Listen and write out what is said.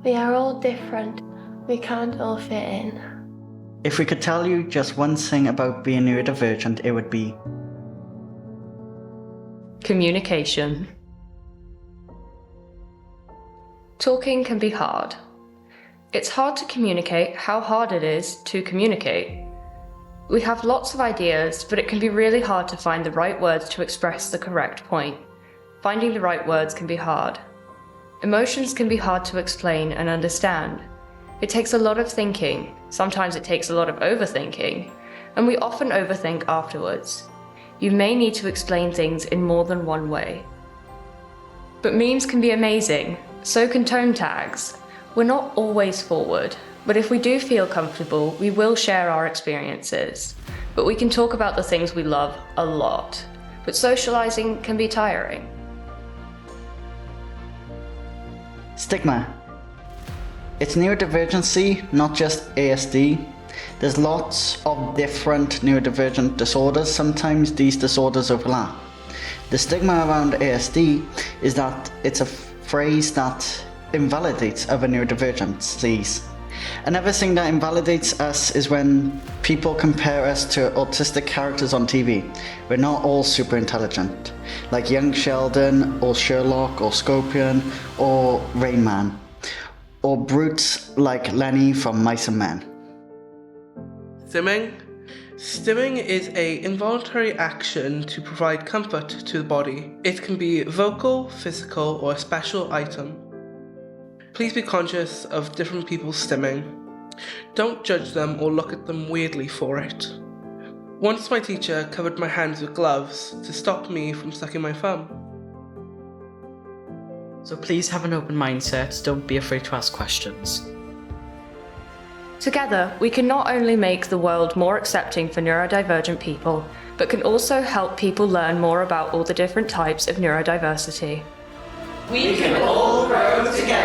We are all different. We can't all fit in. If we could tell you just one thing about being neurodivergent, it would be communication. Talking can be hard. It's hard to communicate how hard it is to communicate. We have lots of ideas, but it can be really hard to find the right words to express the correct point. Finding the right words can be hard. Emotions can be hard to explain and understand. It takes a lot of thinking, sometimes it takes a lot of overthinking, and we often overthink afterwards. You may need to explain things in more than one way. But memes can be amazing, so can tone tags. We're not always forward, but if we do feel comfortable, we will share our experiences. But we can talk about the things we love a lot. But socializing can be tiring. stigma. It's neurodivergency, not just ASD. There's lots of different neurodivergent disorders. Sometimes these disorders overlap. The stigma around ASD is that it's a phrase that invalidates other neurodivergencies. Another thing that invalidates us is when people compare us to autistic characters on TV. We're not all super intelligent, like young Sheldon, or Sherlock, or Scorpion, or Rain Man, or brutes like Lenny from Mice and Men. Stimming. Stimming is an involuntary action to provide comfort to the body. It can be vocal, physical, or a special item. Please be conscious of different people's stimming. Don't judge them or look at them weirdly for it. Once my teacher covered my hands with gloves to stop me from sucking my thumb. So please have an open mindset, don't be afraid to ask questions. Together, we can not only make the world more accepting for neurodivergent people, but can also help people learn more about all the different types of neurodiversity. We can all grow together.